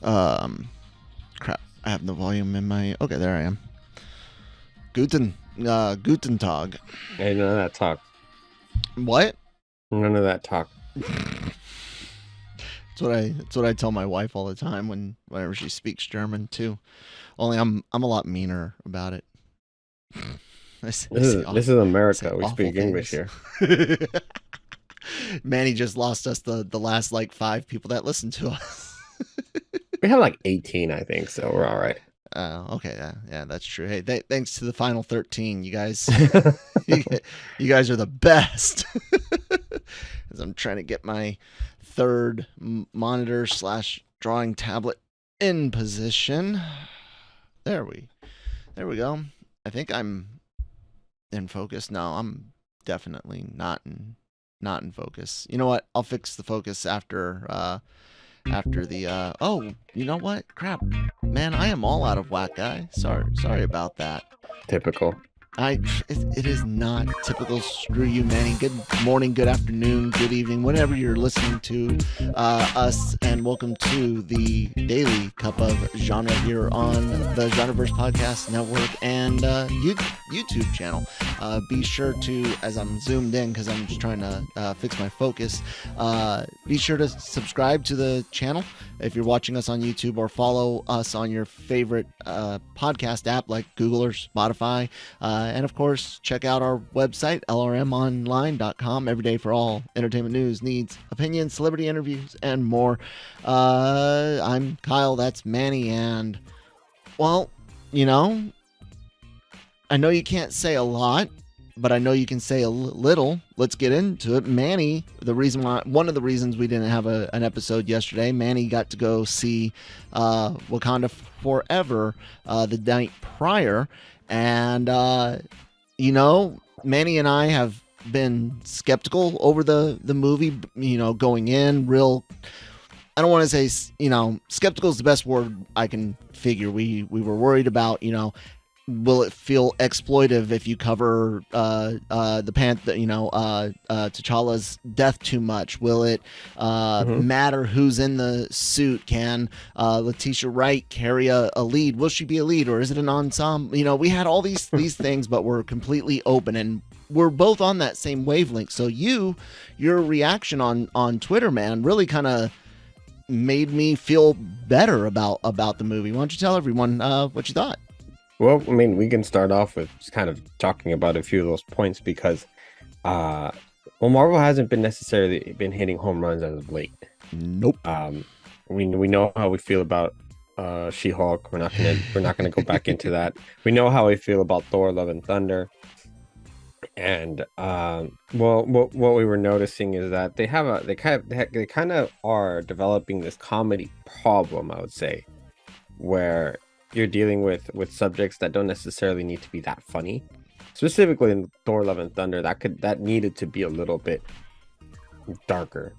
Crap. I have the volume in my. Okay, there I am. Guten Tag. Hey, none of that talk. What? None of that talk. It's what I tell my wife all the time whenever she speaks German too. Only I'm a lot meaner about it. This is America. We speak English here. Mann'y just lost us the last like 5 people that listen to us. We have like 18, I think, so we're all right. Okay, yeah, that's true. Hey, thanks to the final 13, you guys, you guys are the best. As I'm trying to get my third monitor / drawing tablet in position. There we go. I think I'm in focus. No, I'm definitely not in focus. You know what? I'll fix the focus after the oh, you know what? Crap. Man, I am all out of whack, guy. Sorry about that. Typical. It is not typical. Screw you, Mann'y. Good morning, good afternoon, good evening, whenever you're listening to us, and welcome to the daily cup of genre here on the Genreverse Podcast Network and YouTube channel. Be sure to, as I'm zoomed in because I'm just trying to fix my focus, be sure to subscribe to the channel if you're watching us on YouTube, or follow us on your favorite podcast app like Google or Spotify. And of course, check out our website, lrmonline.com, every day for all entertainment news, needs, opinions, celebrity interviews, and more. I'm Kyle, that's Mann'y, and, well, you know, I know you can't say a lot, but I know you can say a little. Let's get into it. Mann'y, one of the reasons we didn't have an episode yesterday, Mann'y got to go see Wakanda Forever the night prior. And, you know, Mann'y and I have been skeptical over the movie, you know, going in real. I don't want to say, you know, skeptical is the best word I can figure. We were worried about, you know, will it feel exploitive if you cover the Panther, you know, T'Challa's death too much? Will it matter who's in the suit? Can Letitia Wright carry a lead? Will she be a lead, or is it an ensemble? You know, we had all these things, but we're completely open, and we're both on that same wavelength. So your reaction on Twitter, man, really kind of made me feel better about the movie. Why don't you tell everyone what you thought? Well, I mean, we can start off with just kind of talking about a few of those points because, Marvel hasn't been necessarily been hitting home runs as of late. Nope. We know how we feel about She-Hulk. We're not gonna go back into that. We know how we feel about Thor: Love and Thunder. And what we were noticing is that they kind of are developing this comedy problem, I would say, where you're dealing with subjects that don't necessarily need to be that funny. Specifically in Thor: Love and Thunder, that needed to be a little bit darker,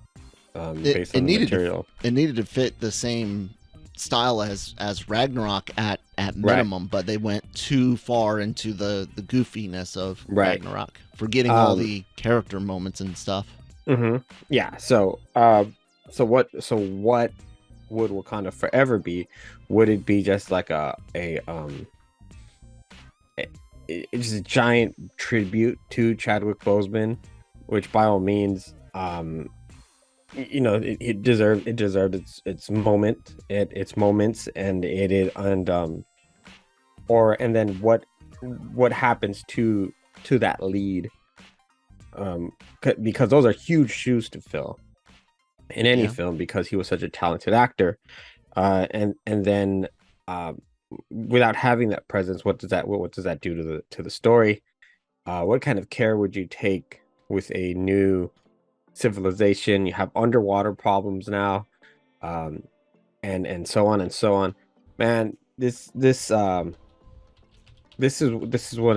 based on the material. It needed to fit the same style as Ragnarok at minimum, but they went too far into the goofiness of Ragnarok, forgetting all the character moments and stuff. Yeah. So what would Wakanda Forever be? Would it be just like it's a giant tribute to Chadwick Boseman, which by all means, you know, it deserved its moment, its moments, and and then what happens to that lead, because those are huge shoes to fill in any film, because he was such a talented actor, and then without having that presence, what does that do to the story? What kind of care would you take with a new civilization? You have underwater problems now, and so on and so on. Man, this is one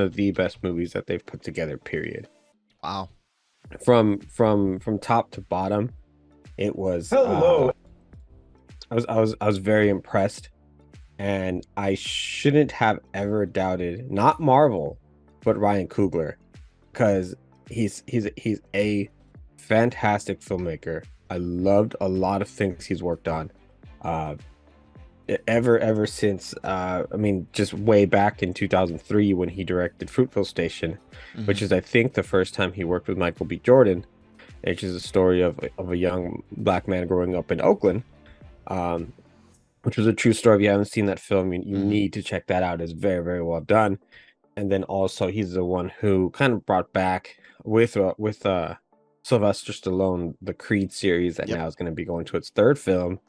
of the best movies that they've put together, period. Wow. From top to bottom, it was I was very impressed, and I shouldn't have ever doubted not Marvel but Ryan Coogler, because he's a fantastic filmmaker. I loved a lot of things he's worked on, ever since I mean, just way back in 2003 when he directed Fruitvale Station, which is I think the first time he worked with Michael B. Jordan, which is a story of a young black man growing up in Oakland, which was a true story. If you haven't seen that film, you need to check that out. It's very, very well done. And then also he's the one who kind of brought back with Sylvester Stallone the Creed series that now is going to be going to its third film.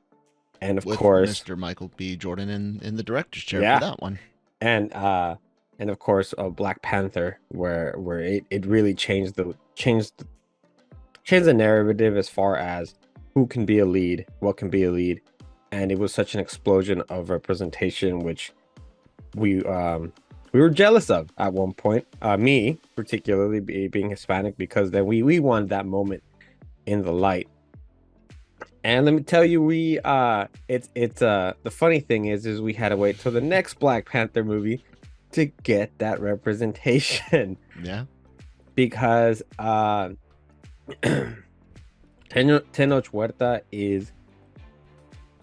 And of with course, Mr. Michael B. Jordan in the director's chair for that one. And of course, Black Panther, where it really changed the narrative as far as who can be a lead, what can be a lead, and it was such an explosion of representation, which we were jealous of at one point. Me particularly being Hispanic, because then we wanted that moment in the light. And let me tell you, it's the funny thing is we had to wait till the next Black Panther movie to get that representation. Yeah. Because Tenoch Huerta is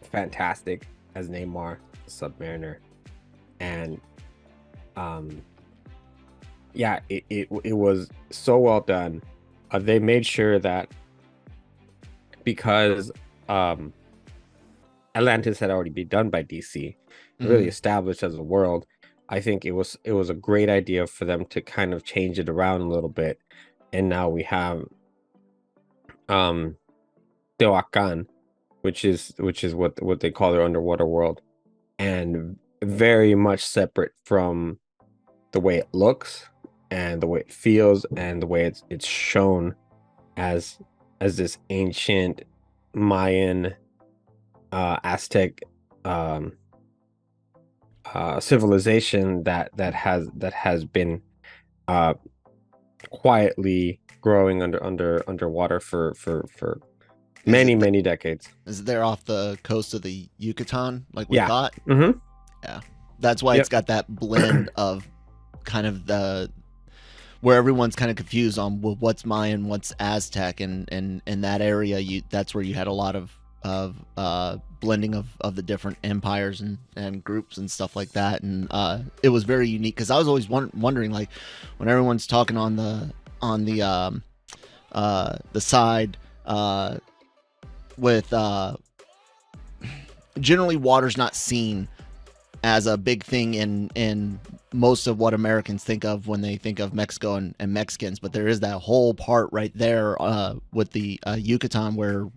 fantastic as Namor, the Submariner, and yeah, it was so well done. They made sure that because Atlantis had already been done by DC, really established as a world. I think it was a great idea for them to kind of change it around a little bit, and now we have Teotihuacan, which is what they call their underwater world, and very much separate from the way it looks and the way it feels and the way it's shown as this ancient Mayan, Aztec civilization that has been quietly growing underwater for many decades. Is it there off the coast of the Yucatan, like we thought? Yeah, that's why it's got that blend of kind of where everyone's kind of confused on what's Mayan, what's Aztec, and in that area, that's where you had a lot of blending of the different empires and groups and stuff like that, and it was very unique because I was always wondering, like, when everyone's talking on the side with generally water's not seen as a big thing in most of what Americans think of when they think of Mexico and Mexicans, but there is that whole part right there with the Yucatan where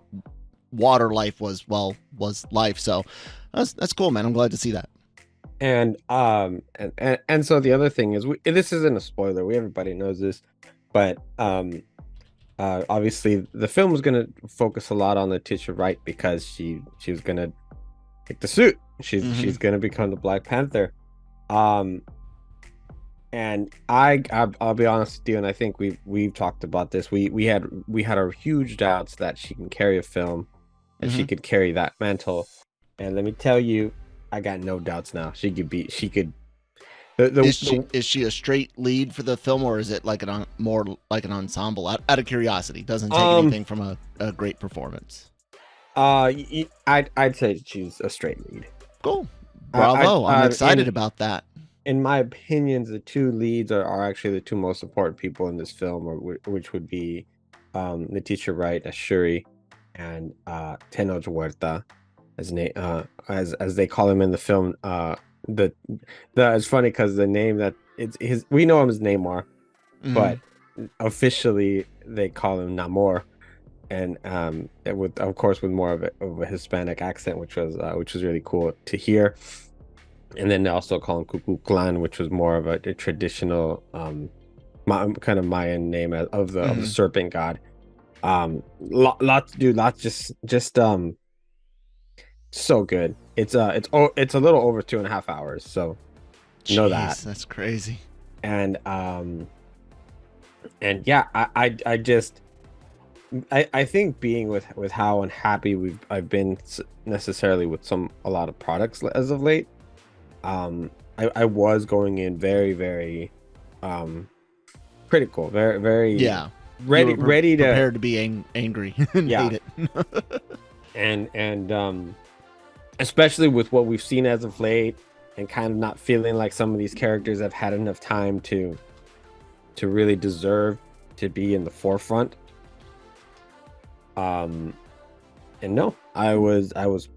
water life was life. So that's cool, man. I'm glad to see that. And so the other thing is, this isn't a spoiler. Everybody knows this, but obviously the film was going to focus a lot on Letitia Wright because she was going to take the suit. She's going to become the Black Panther. And I'll be honest with you, and I think we've talked about this. We had our huge doubts that she can carry a film and she could carry that mantle. And let me tell you, I got no doubts now. She could. Is she a straight lead for the film, or is it like more like an ensemble? Out of curiosity, doesn't take anything from a great performance. I'd say she's a straight lead. Cool, bravo! I'm excited about that. In my opinions, the two leads are actually the two most important people in this film, which would be Letitia Wright as Shuri and Tenoch Huerta as they call him in the film. It's funny because the name that we know him as Namor, but officially they call him Namor, and with more of a Hispanic accent, which was really cool to hear. And then they also call him Coogler, which was more of a traditional kind of Mayan name of the serpent god. Lots just so good. It's a little over 2.5 hours, so know that. That's crazy. And yeah, I think being with how unhappy I've been necessarily with a lot of products as of late, I was going in very, very critical, very, very ready to prepared to be angry and hate it. and especially with what we've seen as of late, and kind of not feeling like some of these characters have had enough time to really deserve to be in the forefront. And no, I wouldn't say I was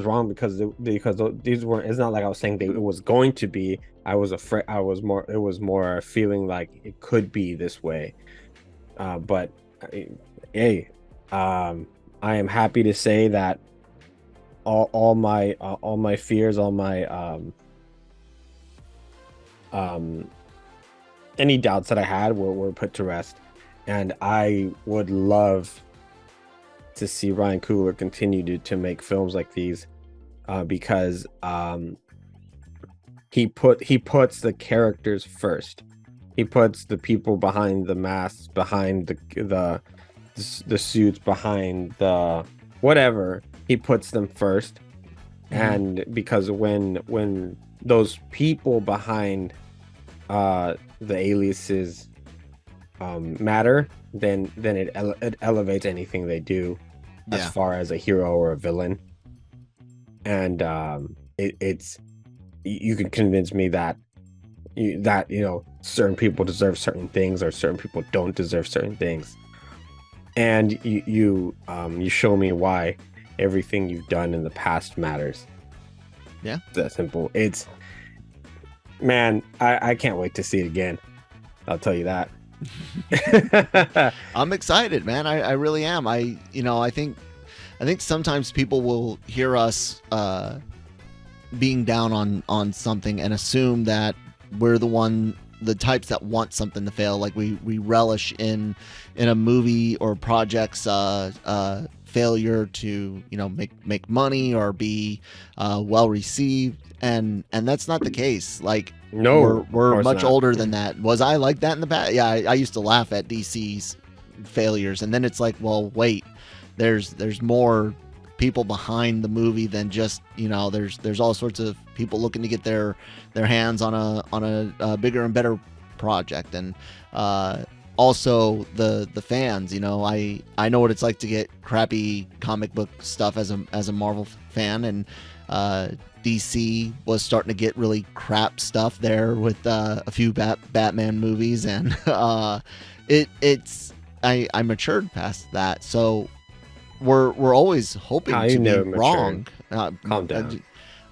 wrong because these weren't. It's not like I was saying it was going to be. I was afraid. It was more feeling like it could be this way. But hey, I am happy to say that all my fears, all my any doubts that I had were put to rest, and I would love to see Ryan Coogler continue to make films like these, because he puts the characters first. He puts the people behind the masks, behind the suits, behind the whatever. He puts them first, and because when those people behind the aliases matter, then it elevates anything they do, as far as a hero or a villain. And it's you can convince me that certain people deserve certain things or certain people don't deserve certain things, and you show me why everything you've done in the past matters. Yeah, it's that simple. It's, man, I can't wait to see it again, I'll tell you that. I'm excited, man. I really am. I think sometimes people will hear us being down on something and assume that we're the types that want something to fail. Like we relish in a movie or project's failure to make money or be well received, and that's not the case. Like, no, we're much not. older than that. Was I like that in the past? Yeah, I used to laugh at DC's failures, and then it's like, well, wait, there's more people behind the movie than just there's all sorts of people looking to get their hands on a bigger and better project, and also the fans. I know what it's like to get crappy comic book stuff as a Marvel fan, and DC was starting to get really crap stuff there with a few Batman movies, and I matured past that, so we're always hoping to be wrong. Calm down.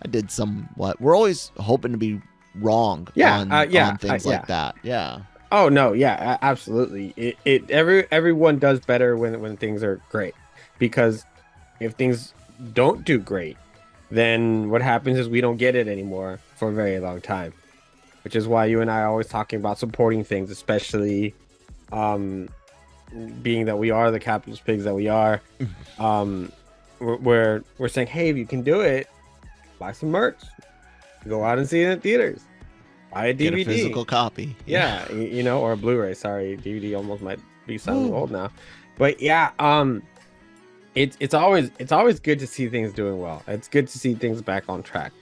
I did somewhat. We're always hoping to be wrong on things like that. Yeah. Oh no, yeah, absolutely. Everyone does better when things are great, because if things don't do great, then what happens is we don't get it anymore for a very long time, which is why you and I are always talking about supporting things, especially being that we are the capitalist pigs that we are. We're saying, hey, if you can do it, buy some merch, go out and see it in theaters, buy a DVD, get a physical copy, or a Blu-ray. Sorry, DVD almost might be sounding old now, but yeah, it's always good to see things doing well. It's good to see things back on track.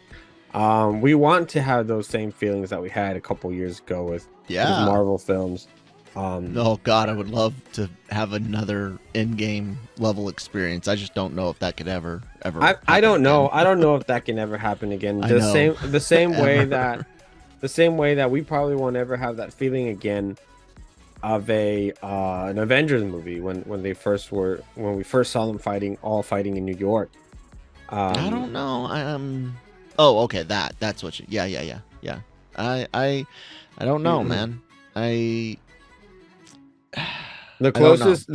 We want to have those same feelings that we had a couple years ago with Marvel films. Oh God, I would love to have another in-game level experience. I just don't know if that could ever. I don't know. I don't know if that can ever happen again. The same way that we probably won't ever have that feeling again of an Avengers movie when we first saw them fighting in New York. I don't know. Oh, okay. That's what you. Yeah. I don't know, man. The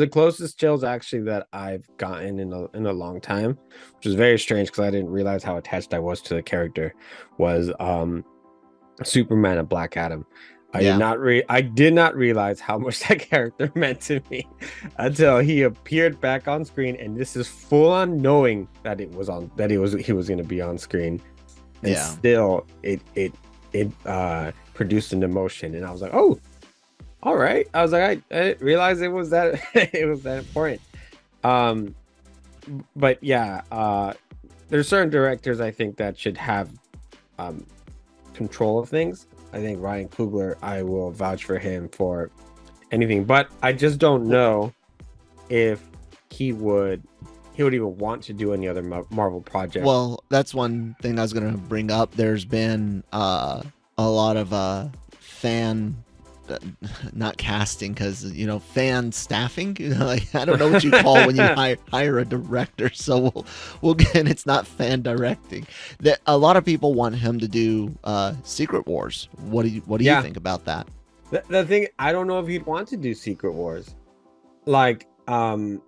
closest chills actually that I've gotten in a long time, which is very strange because I didn't realize how attached I was to the character, was Superman and Black Adam. I did not realize how much that character meant to me until he appeared back on screen, and this is full on knowing that he was going to be on screen, and still it produced an emotion, and I was like, oh, all right. I was like, I didn't realize it was that important. But yeah, there's certain directors I think that should have control of things. I think Ryan Coogler, I will vouch for him for anything, but I just don't know if he would he would even want to do any other Marvel project. Well, that's one thing I was going to bring up. There's been a lot of fan, not casting, because fan staffing. Like, I don't know what you call when you hire a director. So we'll get. It's not fan directing. That a lot of people want him to do Secret Wars. What do you think about that? The thing, I don't know if he'd want to do Secret Wars. Like, I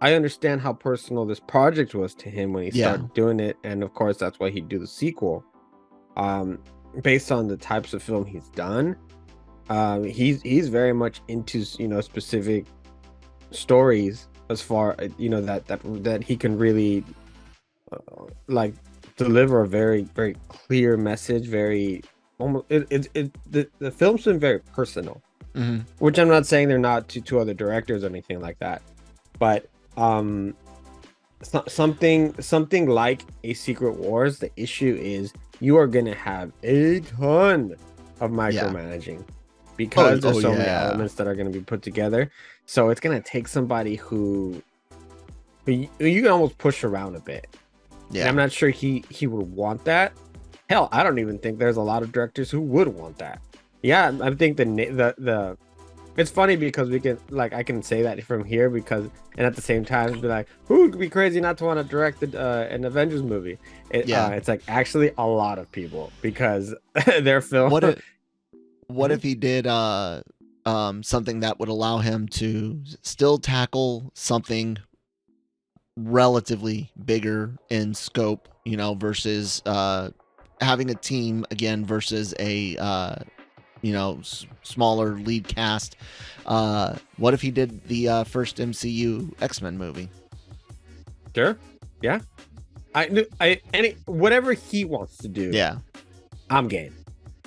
understand how personal this project was to him when he started doing it, and of course that's why he'd do the sequel. Based on the types of film he's done, he's very much into specific stories, as far that he can really like deliver a very, very clear message. Very almost the film's been very personal. Mm-hmm. Which I'm not saying they're not to other directors or anything like that, but something like a Secret Wars, the issue is you are gonna have a ton of micromanaging because there's so many elements that are gonna be put together. So it's gonna take somebody who you can almost push around a bit. Yeah, and I'm not sure he would want that. Hell, I don't even think there's a lot of directors who would want that. Yeah, I think the it's funny because we can, like, I can say that from here because, and at the same time be like, who would be crazy not to want to direct an Avengers movie? It's like actually a lot of people because their film. What if he did something that would allow him to still tackle something relatively bigger in scope, versus having a team again versus a smaller lead cast. What if he did the first MCU X-Men movie? Sure. Yeah. Whatever he wants to do. Yeah. I'm game.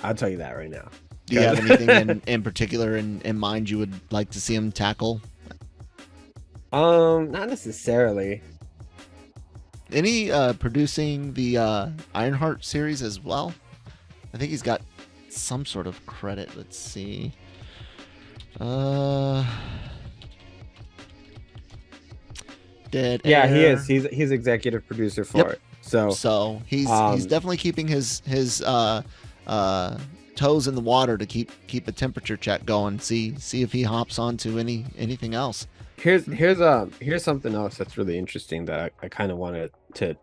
I'll tell you that right now. Do you have anything in particular in mind you would like to see him tackle? Not necessarily. Any producing the Ironheart series as well? I think he's got some sort of credit. Let's see. Dead Air. He is. He's executive producer for it. So he's definitely keeping his toes in the water to keep a temperature check going. See if he hops onto anything else. Here's something else that's really interesting that I kind of wanted to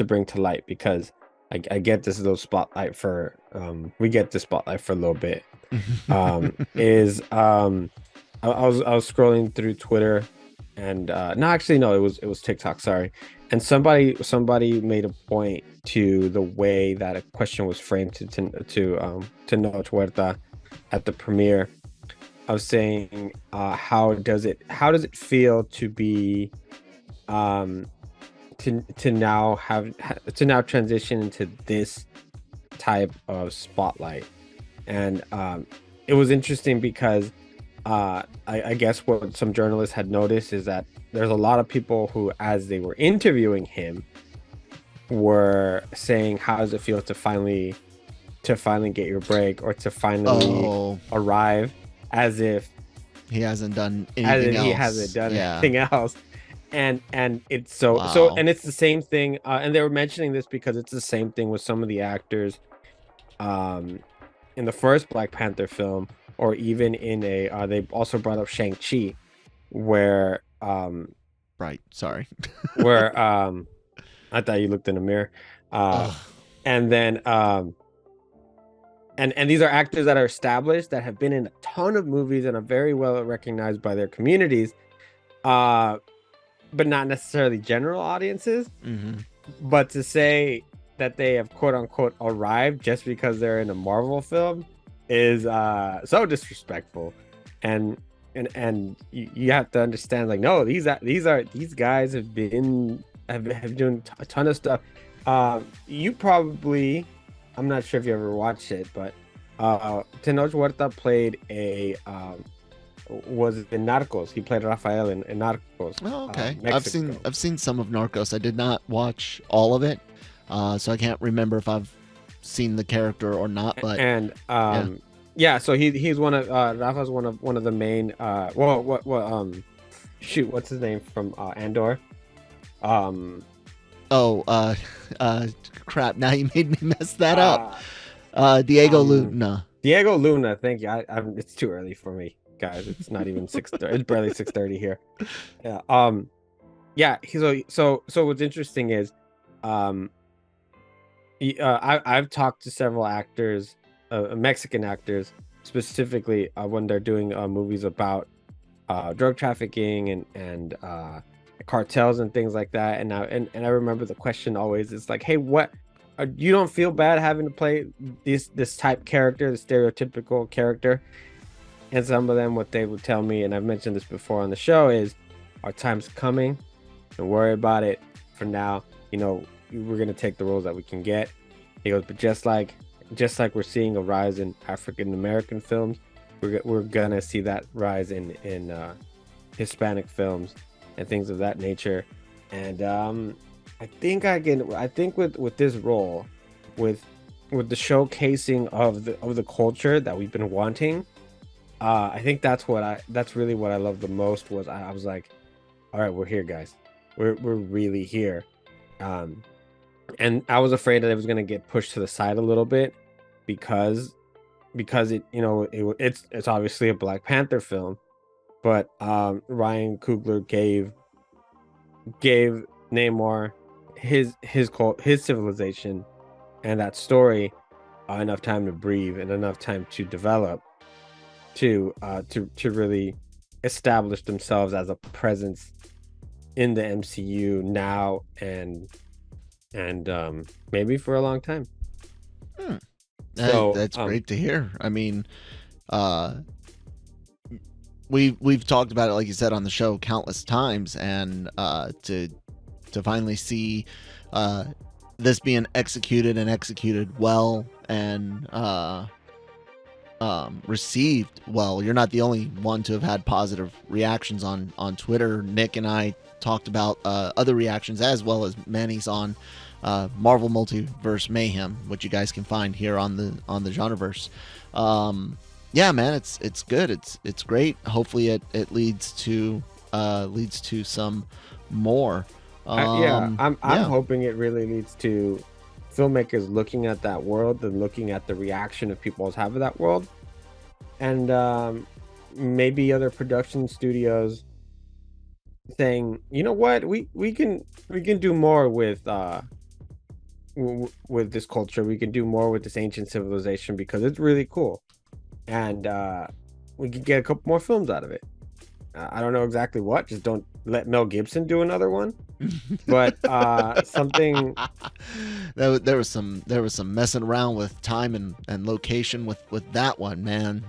bring to light, because I get this little spotlight for we get this spotlight for a little bit. I was scrolling through Twitter, and it was TikTok, sorry, and somebody made a point to the way that a question was framed to Tenoch Huerta at the premiere of saying how does it feel to be to now transition into this type of spotlight. And it was interesting because I guess what some journalists had noticed is that there's a lot of people who, as they were interviewing him, were saying, how does it feel to finally get your break, or to finally arrive, as if he hasn't done anything else. And it's so and it's the same thing, and they were mentioning this because it's the same thing with some of the actors in the first Black Panther film, or even in they also brought up Shang-Chi, where right, sorry. where I thought you looked in the mirror, and then and these are actors that are established, that have been in a ton of movies and are very well recognized by their communities, but not necessarily general audiences. Mm-hmm. But to say that they have quote unquote arrived just because they're in a Marvel film is so disrespectful. And you have to understand, like, no, these guys have been doing a ton of stuff. You probably, I'm not sure if you ever watched it, but Tenoch Huerta played was in Narcos. He played Rafael in Narcos. Oh, okay. I've seen some of Narcos. I did not watch all of it, so I can't remember if I've seen the character or not. But Yeah, so he's one of Rafa's one of the main shoot, what's his name from Andor? Um Oh, crap! Now you made me mess that up. uh Diego um Luna. Diego Luna, thank you. It's too early for me, guys. It's not even 6:30. It's barely 6:30 here. Yeah. Yeah, so what's interesting is um I've talked to several actors, Mexican actors specifically, when they're doing movies about drug trafficking and cartels and things like that. And I remember the question always is like, hey, what you don't feel bad having to play this type character, the stereotypical character? And some of them, what they would tell me, and I've mentioned this before on the show, is our time's coming. Don't worry about it for now. We're gonna take the roles that we can get. He goes, but just like we're seeing a rise in African American films, we're gonna see that rise in Hispanic films and things of that nature. And I think with this role, with the showcasing of the culture that we've been wanting, I think that's really what I love the most. Was I was like, all right, we're here, guys. We're really here. And I was afraid that it was going to get pushed to the side a little bit because it's obviously a Black Panther film, but Ryan Coogler gave Namor his civilization and that story enough time to breathe and enough time to develop to really establish themselves as a presence in the MCU now and maybe for a long time. So that's great to hear. I mean, we've talked about it, like you said, on the show countless times, and to finally see this being executed well and received well. You're not the only one to have had positive reactions on Twitter. Nick and I talked about other reactions as well as Mann'y's on Marvel Multiverse Mayhem, which you guys can find here on the Genreverse. Yeah, man, it's good. It's great. Hopefully it leads to some more. I'm hoping it really leads to filmmakers looking at that world and looking at the reaction of people have of that world, and maybe other production studios saying, you know what, we can do more with this culture. We can do more with this ancient civilization because it's really cool, and we can get a couple more films out of it. I don't know exactly what. Just don't let Mel Gibson do another one. But something there was some messing around with time and location with that one, man.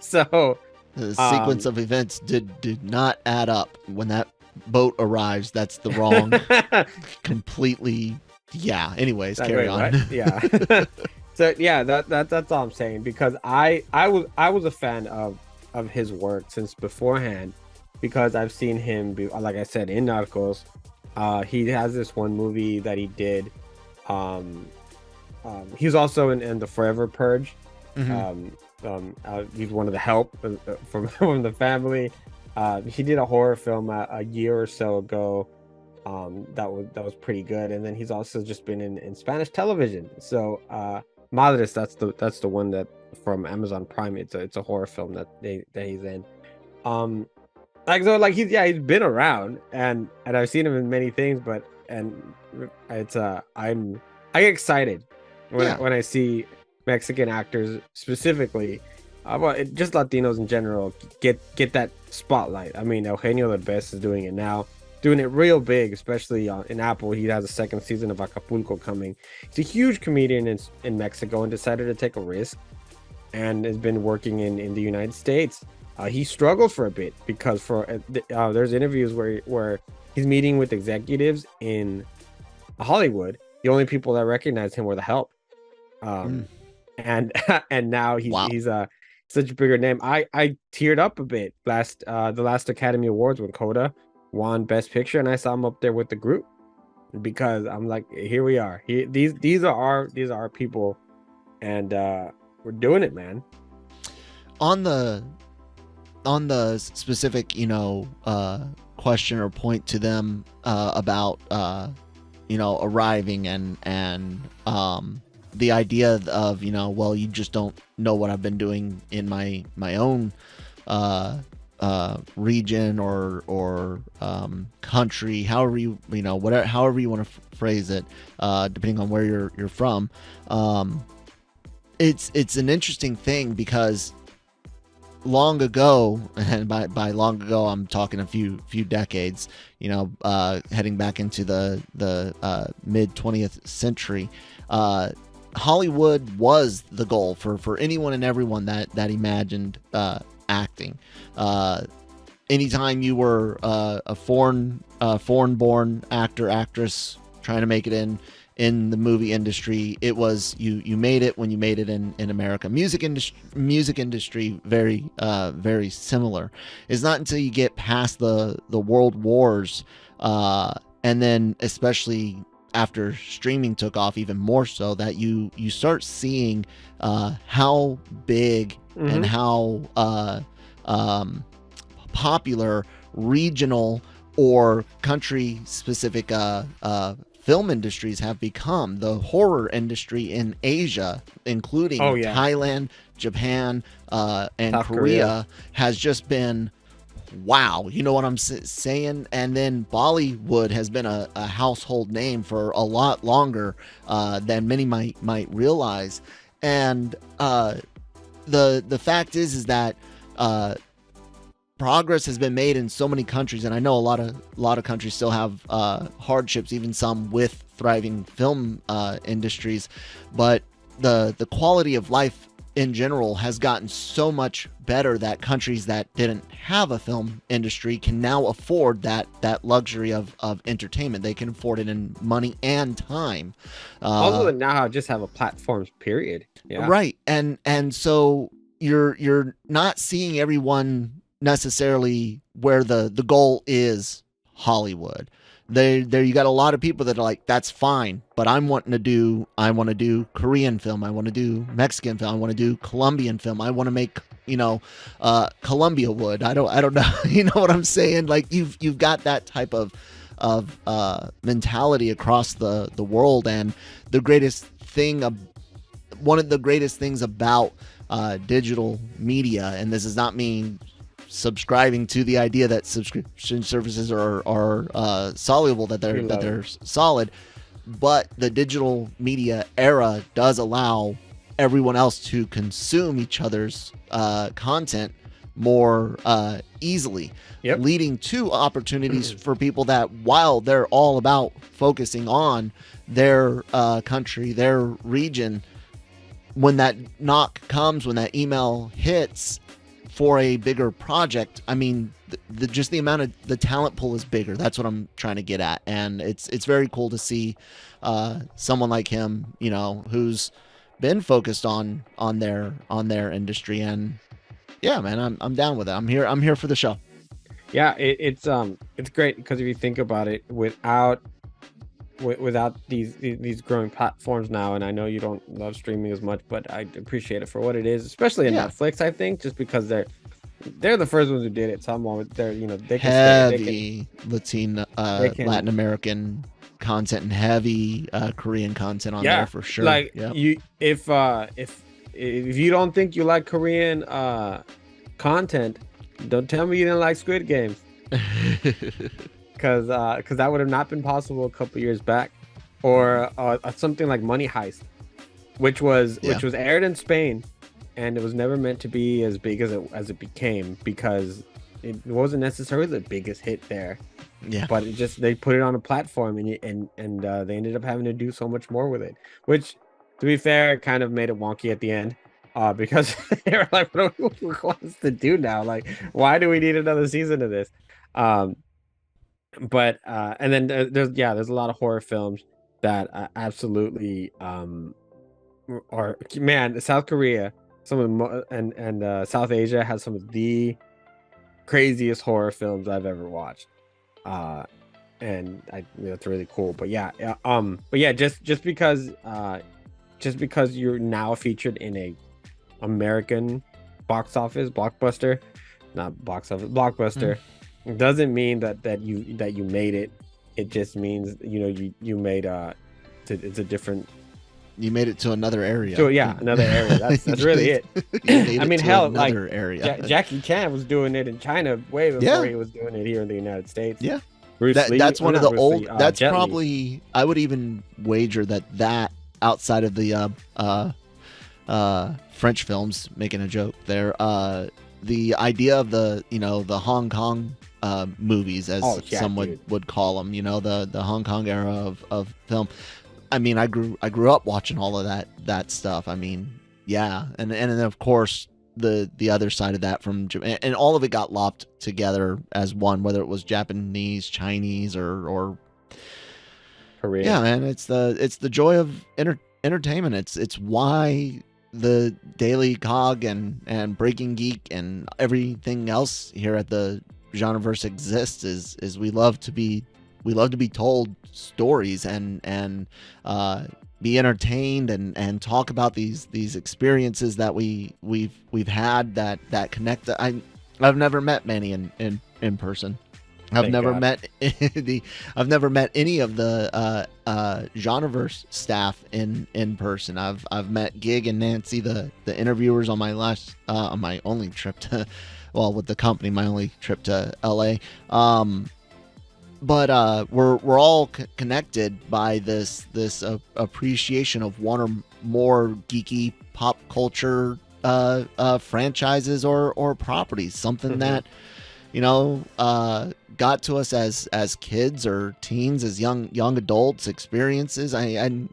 So the sequence of events did not add up. When that boat arrives, that's the wrong completely. Yeah, anyways, carry on. Right? Yeah. So yeah, that's all I'm saying, because I was a fan of his work since beforehand, because I've seen him be, like I said, in Narcos. He has this one movie that he did. He's also in the Forever Purge. Mm-hmm. He's one of the help from the family. He did a horror film a year or so ago. That was pretty good. And then he's also just been in Spanish television. So Madres, that's the one that from Amazon Prime. It's a horror film that he's in. He's been around, and I've seen him in many things, but it's I get excited when I see Mexican actors specifically, just Latinos in general, get that spotlight. I mean, Eugenio Derbez is doing it now, doing it real big, especially in Apple. He has a second season of Acapulco coming. He's a huge comedian in Mexico and decided to take a risk, and has been working in the United States. He struggled for a bit because there's interviews where he's meeting with executives in Hollywood. The only people that recognized him were the help, and now he's such a bigger name. I teared up a bit the last Academy Awards when Coda won Best Picture, and I saw him up there with the group, because I'm like, here we are. These are our people, and we're doing it, man. On the specific, question or point to them about arriving and the idea of well, you just don't know what I've been doing in my own region or country, however however you want to phrase it, depending on where you're from. It's an interesting thing because long ago, and by long ago I'm talking a few decades, heading back into the mid 20th century, Hollywood was the goal for anyone and everyone that imagined acting. Anytime you were a foreign-born actor, actress trying to make it in the movie industry, it was you made it when you made it in America. Music industry very very similar. It's not until you get past the world wars, and then especially after streaming took off even more so, that you start seeing how big and how popular regional or country specific film industries have become. The horror industry in Asia, including Thailand, Japan, and South Korea, has just been wow. You know what I'm saying? And then Bollywood has been a household name for a lot longer than many might realize. And the fact is that progress has been made in so many countries, and I know a lot of countries still have hardships, even some with thriving film industries, but the quality of life in general has gotten so much better that countries that didn't have a film industry can now afford that luxury of entertainment. They can afford it in money and time. Also, now just have a platforms, period. Yeah. Right, and so you're not seeing everyone necessarily where the goal is Hollywood. There you got a lot of people that are like, that's fine, but I want to do Korean film, I want to do Mexican film, I want to do Colombian film, I want to make Columbia wood. I don't know. You know what I'm saying? Like you've got that type of mentality across the world. And one of the greatest things about digital media, and this is not me subscribing to the idea that subscription services are soluble, that they're solid, but the digital media era does allow everyone else to consume each other's content more easily, leading to opportunities for people that, while they're all about focusing on their country, their region, when that knock comes, when that email hits for a bigger project, I mean, just the amount of the talent pool is bigger. That's what I'm trying to get at. And it's very cool to see someone like him, who's been focused on their industry. And yeah, man, I'm down with it. I'm here for the show. Yeah, it's great because if you think about it, without these growing platforms now, and I know you don't love streaming as much, but I appreciate it for what it is, especially in Netflix. I think just because they're the first ones who did it, so I'm always there. They can heavy Latin American content and heavy Korean content on there for sure. Like you, if you don't think you like Korean content, don't tell me you didn't like Squid Games. Because that would have not been possible a couple years back, or something like Money Heist, which was aired in Spain, and it was never meant to be as big as it became, because it wasn't necessarily the biggest hit there. Yeah, but they put it on a platform, and they ended up having to do so much more with it, which, to be fair, kind of made it wonky at the end. Because they were like, what do we want us to do now? Like, why do we need another season of this? But and then there's a lot of horror films that absolutely are, man. South Korea, some of the and South Asia has some of the craziest horror films I've ever watched, and it's really cool. But just because you're now featured in a American box office blockbuster, not box office blockbuster, doesn't mean that you made it. It just means you made it's a different. You made it to another area. So yeah, another area. That's really it. I mean, hell, like area. Jackie Chan was doing it in China way before he was doing it here in the United States. Yeah, Bruce Lee, that's one of the old. That's Jet probably. Li. I would even wager that outside of the French films, making a joke there. The idea of the the Hong Kong movies, as some would call them, the Hong Kong era of film. I mean, I grew up watching all of that stuff. I mean, yeah, and then of course the other side of that from Japan, and all of it got lopped together as one, whether it was Japanese, Chinese, or Korean. Yeah, man, it's the joy of entertainment. It's why the Daily Cog and Breaking Geek and everything else here at the Genreverse exists. Is we love to be told stories and be entertained and talk about these experiences that we've had that connect. I've never met Mann'y in person. I've never met any of the Genreverse staff in person. I've met Gig and Nancy, the interviewers, on my only trip to, with the company, my only trip to LA. But we're all connected by this appreciation of one or more geeky pop culture franchises or properties, something that got to us as kids or teens, as young adults, experiences. And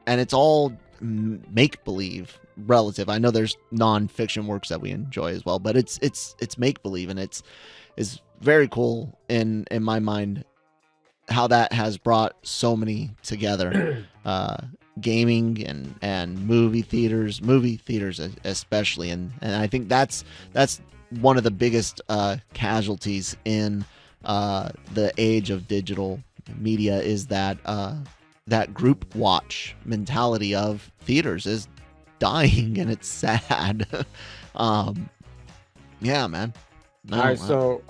it's all make believe relative. I know there's non-fiction works that we enjoy as well, but it's make believe, and it's very cool in my mind how that has brought so many together. Gaming and movie theaters especially, and I think that's one of the biggest casualties in the age of digital media, is that group watch mentality of theaters is dying, and it's sad. Yeah, man. All right, so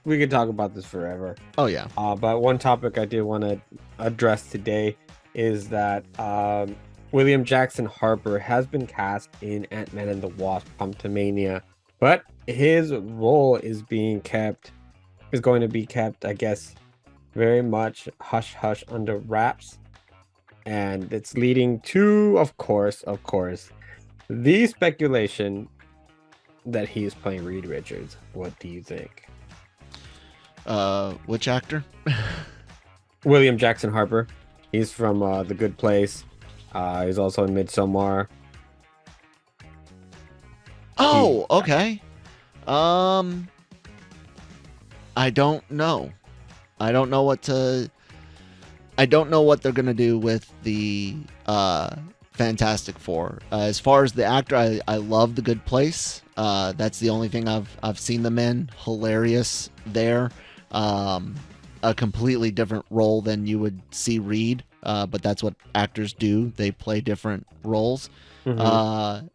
we could talk about this forever. Oh yeah. But one topic I did want to address today is that William Jackson Harper has been cast in Ant-Man and the Wasp: Quantumania, but his role is going to be kept, I guess, very much hush under wraps, and it's leading to, of course, the speculation that he is playing Reed Richards. What do you think? Which actor? William Jackson Harper. He's from The Good Place. He's also in Midsommar. Oh, okay. I don't know. I don't know what they're gonna do with the Fantastic Four. As far as the actor, I love The Good Place. That's the only thing I've seen them in. Hilarious there. A completely different role than you would see Reed, but that's what actors do. They play different roles. Mm-hmm.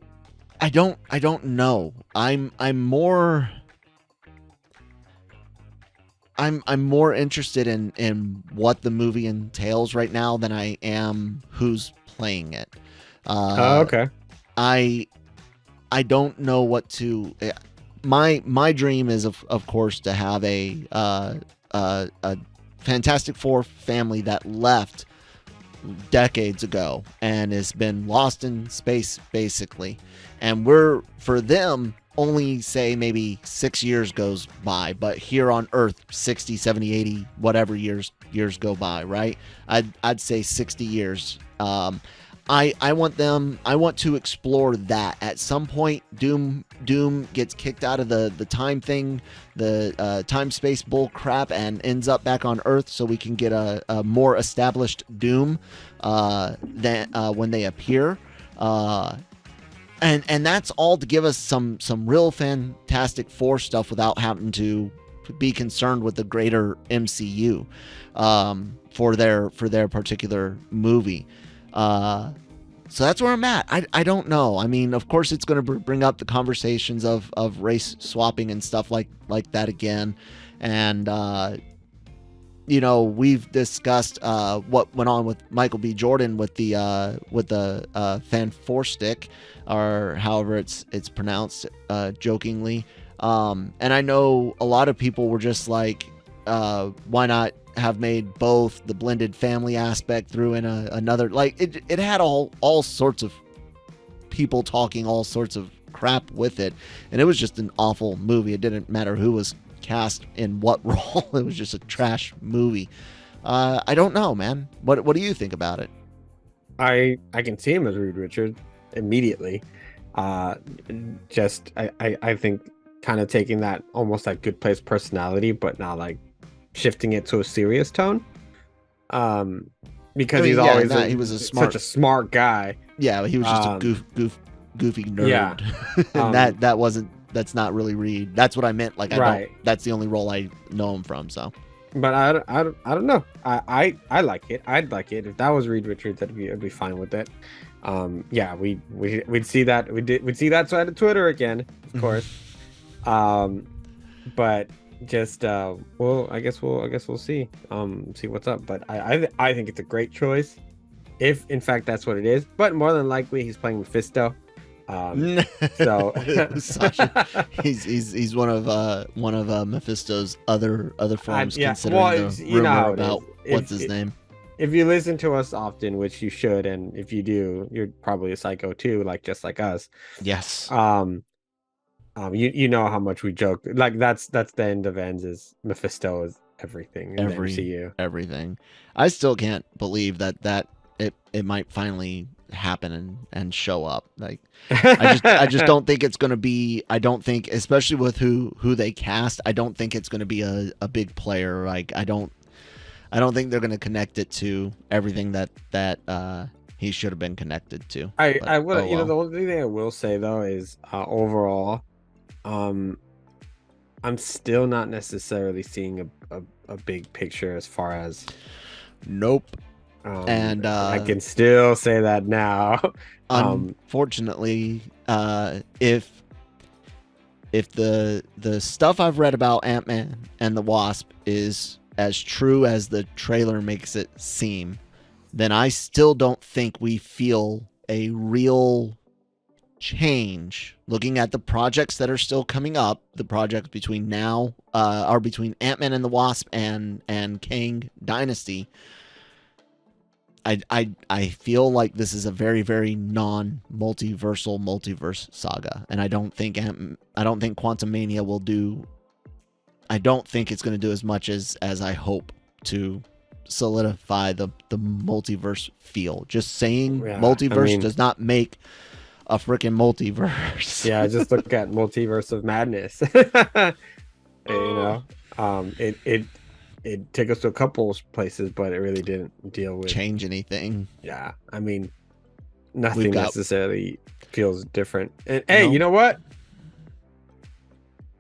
I don't know. I'm more interested in what the movie entails right now than I am who's playing it. Okay. I don't know what to. My dream is of course to have a Fantastic Four family that left decades ago and has been lost in space basically, and we're, for them, only say maybe 6 years goes by, but here on Earth 60, 70, 80 whatever years go by, right? I'd say 60 years. I want to explore that. At some point, Doom gets kicked out of the time thing, the time-space bull crap, and ends up back on Earth, so we can get a more established Doom than when they appear. And that's all to give us some real Fantastic Four stuff without having to be concerned with the greater MCU for their particular movie. So that's where I'm at. I don't know. I mean, of course, it's going to bring up the conversations of race swapping and stuff like that again. And, we've discussed what went on with Michael B. Jordan with the Fan 4 stick, or however it's pronounced, jokingly. And I know a lot of people were just like, why not have made both? The blended family aspect through in another, like it had all sorts of people talking all sorts of crap with it, and it was just an awful movie. It didn't matter who was cast in what role. It was just a trash movie. I don't know, man. What do you think about it? I can see him as Reed Richards immediately. I think kind of taking that almost like Good Place personality, but not like shifting it to a serious tone. Because he's always he was such a smart guy. Yeah, he was just a goofy nerd. Yeah. And that's not really Reed. That's what I meant. Like, that's the only role I know him from. So, but I don't know. I like it. I'd like it if that was Reed Richards. I'd be fine with it. Yeah, we'd see that. We'd see that side of Twitter again, of course. But just well, I guess we'll see what's up. But I think it's a great choice, if in fact that's what it is. But more than likely he's playing Mephisto. So he's one of Mephisto's other forms, considering the you know rumor about what's his name. If you listen to us often, which you should, and if you do, you're probably a psycho too, just like us. Yes. You know how much we joke. Like that's the end of ends, is Mephisto is everything in the MCU. Everything. I still can't believe that it might finally happen and show up. Like, I just don't think it's going to be. I don't think, especially with who they cast, I don't think it's going to be a big player. Like, I don't think they're going to connect it to everything that he should have been connected to. I will. The only thing I will say though is overall, I'm still not necessarily seeing a big picture as far as. Nope. And I can still say that now. Unfortunately, if the stuff I've read about Ant-Man and the Wasp is as true as the trailer makes it seem, then I still don't think we feel a real change. Looking at the projects that are still coming up, the projects between now are between Ant-Man and the Wasp and Kang Dynasty. I feel like this is a very, very multiverse saga, and I don't think Quantumania will do. I don't think it's going to do as much as I hope to solidify the multiverse feel. Just saying multiverse does not make a freaking multiverse. Yeah, just look at Multiverse of Madness. It took us to a couple places, but it really didn't deal with change anything. Yeah, I mean, nothing necessarily feels different. And hey, you know what?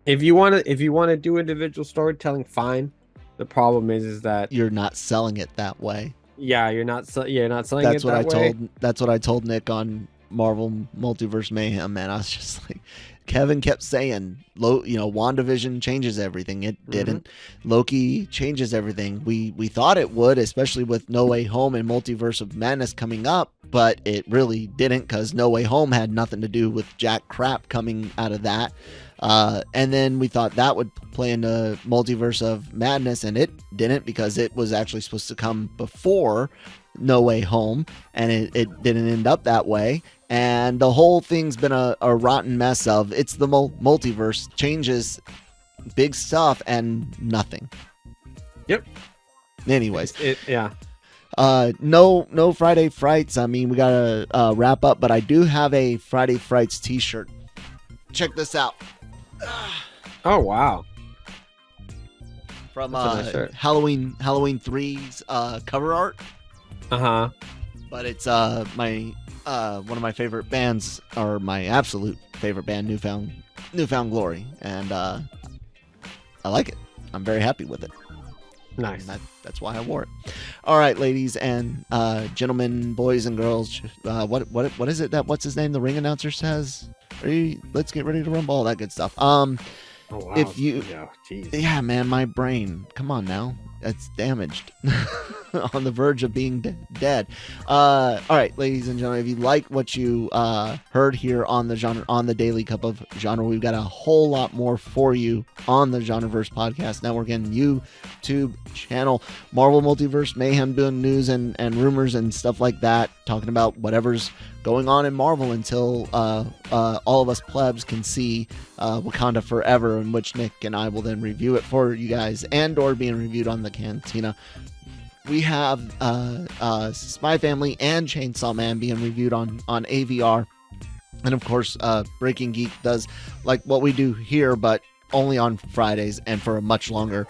If you want to do individual storytelling, fine. The problem is that you're not selling it that way. Yeah, you're not selling it that way. That's what I told Nick on Marvel Multiverse Mayhem, man. I was just like, Kevin kept saying, WandaVision changes everything. It didn't. Loki changes everything. We thought it would, especially with No Way Home and Multiverse of Madness coming up, but it really didn't, because No Way Home had nothing to do with jack crap coming out of that. And then we thought that would play into Multiverse of Madness, and it didn't, because it was actually supposed to come before No Way Home, and it didn't end up that way. And the whole thing's been a rotten mess of, it's the multiverse, changes big stuff and nothing. Yep. Anyways. Yeah. No Friday Frights. I mean, we gotta wrap up, but I do have a Friday Frights t-shirt. Check this out. Oh, wow. From Halloween 3's cover art. Uh-huh. But it's my one of my favorite bands, or my absolute favorite band, Newfound Glory, and I like it. I'm very happy with it. Nice. And that's why I wore it. All right, ladies and gentlemen, boys and girls. What is it that what's his name? The ring announcer says. Let's get ready to rumble. All that good stuff. Oh, wow. If you, geez. yeah, man, my brain. Come on now, it's damaged, on the verge of being dead. All right, ladies and gentlemen, if you like what you heard here on the Daily Cup of Genre, we've got a whole lot more for you on the Genreverse Podcast Network and YouTube channel. Marvel Multiverse Mayhem, doing news and rumors and stuff like that, talking about whatever's going on in Marvel until all of us plebs can see Wakanda Forever, in which Nick and I will then review it for you guys, and or being reviewed on the Cantina. We have Spy Family and Chainsaw Man being reviewed on AVR. And of course, Breaking Geek does like what we do here, but only on Fridays and for a much longer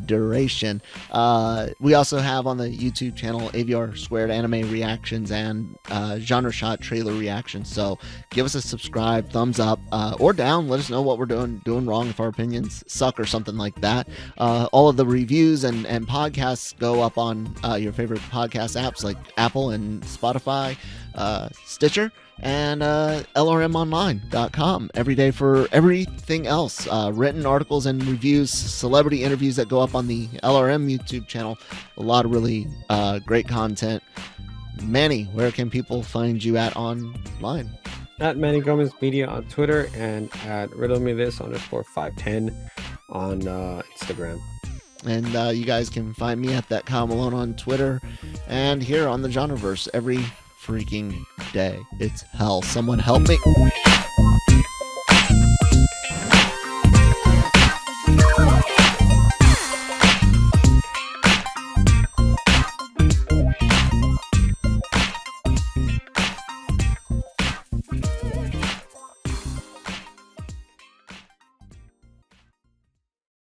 duration. We also have on the YouTube channel AVR Squared anime reactions and Genre Shot trailer reactions. So give us a subscribe, thumbs up, or down. Let us know what we're doing wrong, if our opinions suck or something like that. All of the reviews and podcasts go up on your favorite podcast apps like Apple and Spotify, Stitcher, and lrmonline.com every day for everything else, written articles and reviews, celebrity interviews that go up on the LRM YouTube channel. A lot of really great content. Mann'y, where can people find you at online? At Mann'y Gomez Media on Twitter and at riddlemethis_510 on Instagram. And you guys can find me at that Kyle Malone on Twitter and here on the Genreverse every freaking day. It's hell. Someone help me.